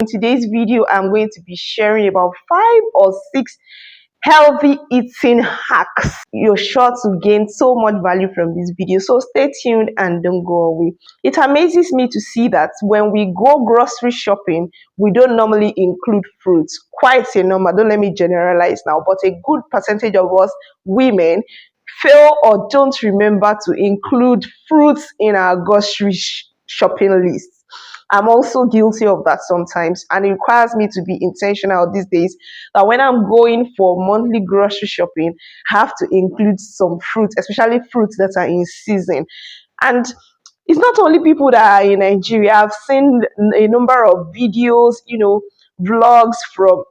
In today's video, I'm going to be sharing about 5 or 6 healthy eating hacks. You're sure to gain so much value from this video, so stay tuned and don't go away. It amazes me to see that when we go grocery shopping, we don't normally include fruits. Quite a number, don't let me generalize now, but a good percentage of us women fail or don't remember to include fruits in our grocery shopping list. I'm also guilty of that sometimes, and it requires me to be intentional these days that when I'm going for monthly grocery shopping, I have to include some fruits, especially fruits that are in season. And it's not only people that are in Nigeria. I've seen a number of videos, vlogs from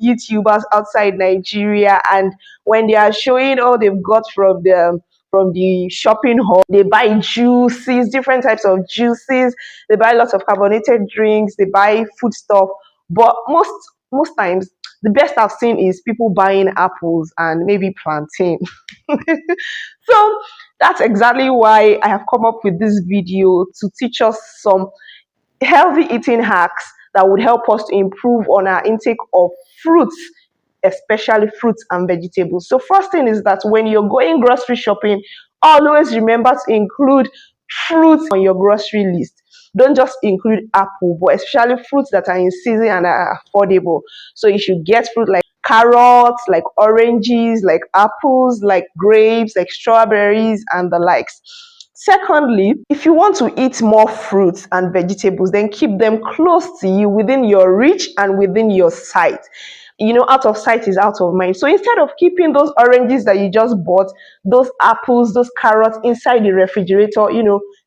YouTubers outside Nigeria, and when they are showing all they've got from the shopping hall, they buy juices, different types of juices, they buy lots of carbonated drinks, they buy food stuff. But most times, the best I've seen is people buying apples and maybe plantain. So that's exactly why I have come up with this video to teach us some healthy eating hacks that would help us to improve on our intake of fruits, especially fruits and vegetables. So first thing is that when you're going grocery shopping, always remember to include fruits on your grocery list. Don't just include apple, but especially fruits that are in season and are affordable. So you should get fruit like carrots, like oranges, like apples, like grapes, like strawberries, and the likes. Secondly, if you want to eat more fruits and vegetables, then keep them close to you, within your reach and within your sight. Out of sight is out of mind. So instead of keeping those oranges that you just bought, those apples, those carrots inside the refrigerator,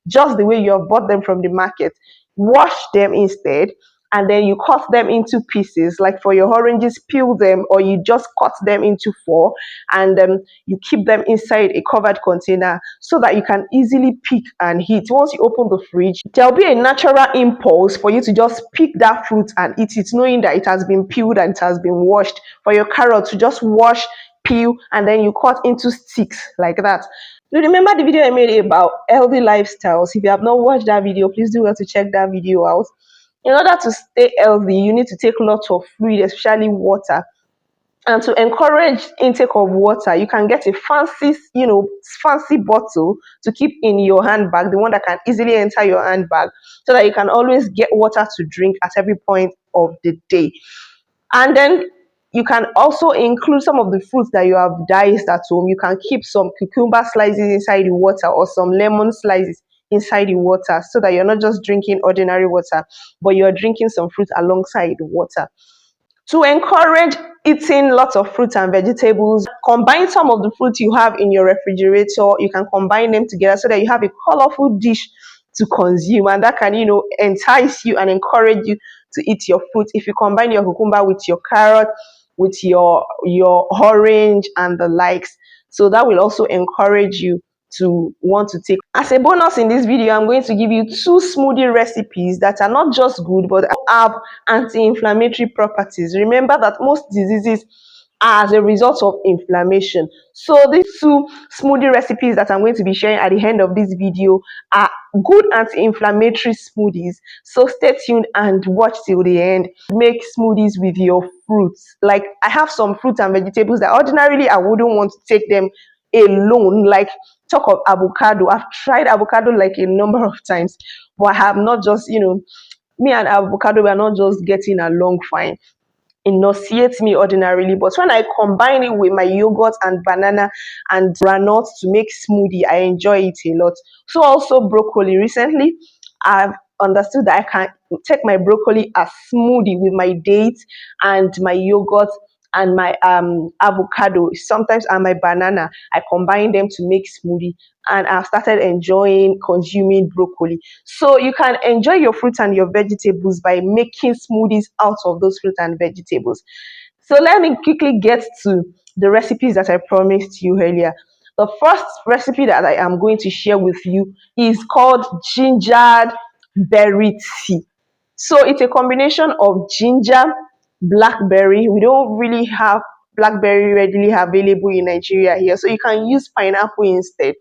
just the way you have bought them from the market, wash them instead, and then you cut them into pieces. Like for your oranges, peel them, or you just cut them into four, and you keep them inside a covered container so that you can easily pick and eat. Once you open the fridge, there'll be a natural impulse for you to just pick that fruit and eat it, knowing that it has been peeled and it has been washed. For your carrot to just wash, peel, and then you cut into sticks like that. You remember the video I made about healthy lifestyles? If you have not watched that video, please do well to check that video out. In order to stay healthy, you need to take lots of fluid, especially water. And to encourage intake of water, you can get a fancy bottle to keep in your handbag, the one that can easily enter your handbag, so that you can always get water to drink at every point of the day. And then you can also include some of the fruits that you have diced at home. You can keep some cucumber slices inside the water, or some lemon slices inside the water, so that you're not just drinking ordinary water, but you're drinking some fruit alongside the water. To encourage eating lots of fruits and vegetables, combine some of the fruits you have in your refrigerator. You can combine them together so that you have a colorful dish to consume, and that can entice you and encourage you to eat your fruit. If you combine your cucumber with your carrot, with your orange and the likes, so that will also encourage you to want to take. As a bonus in this video, I'm going to give you 2 smoothie recipes that are not just good but have anti-inflammatory properties. Remember that most diseases are as a result of inflammation. So these 2 smoothie recipes that I'm going to be sharing at the end of this video are good anti-inflammatory smoothies. So stay tuned and watch till the end. Make smoothies with your fruits. Like, I have some fruits and vegetables that ordinarily I wouldn't want to take them alone. Like, talk of avocado. I've tried avocado like a number of times, but I have not just, me and avocado, we are not just getting along fine. It nauseates me ordinarily, but when I combine it with my yogurt and banana and granules to make smoothie, I enjoy it a lot. So also broccoli. Recently, I've understood that I can take my broccoli as smoothie with my dates and my yogurt and my avocado, sometimes, and my banana. I combine them to make smoothie, and I've started enjoying consuming broccoli. So you can enjoy your fruits and your vegetables by making smoothies out of those fruits and vegetables. So let me quickly get to the recipes that I promised you earlier. The first recipe that I am going to share with you is called gingered berry tea. So it's a combination of ginger, blackberry. We don't really have blackberry readily available in Nigeria here, so you can use pineapple instead.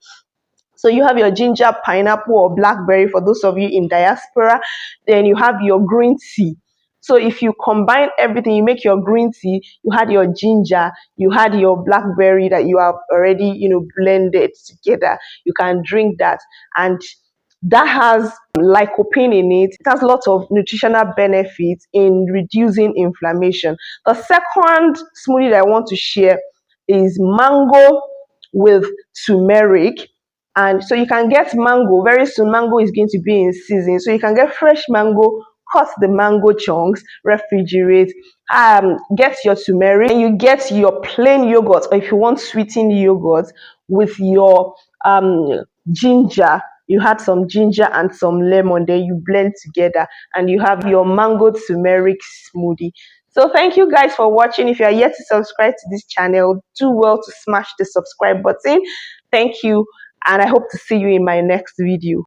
So you have your ginger, pineapple, or blackberry for those of you in diaspora. Then you have your green tea. So if you combine everything, you make your green tea, you had your ginger, you had your blackberry that you have already, blended together. You can drink that, and that has lycopene in it. It has lots of nutritional benefits in reducing inflammation. The second smoothie that I want to share is mango with turmeric. And so you can get mango. Very soon, mango is going to be in season. So you can get fresh mango, cut the mango chunks, refrigerate, get your turmeric, and you get your plain yogurt, or if you want sweetened yogurt, with your ginger. You had some ginger and some lemon, then you blend together, and you have your mango turmeric smoothie. So thank you guys for watching. If you are yet to subscribe to this channel, do well to smash the subscribe button. Thank you, and I hope to see you in my next video.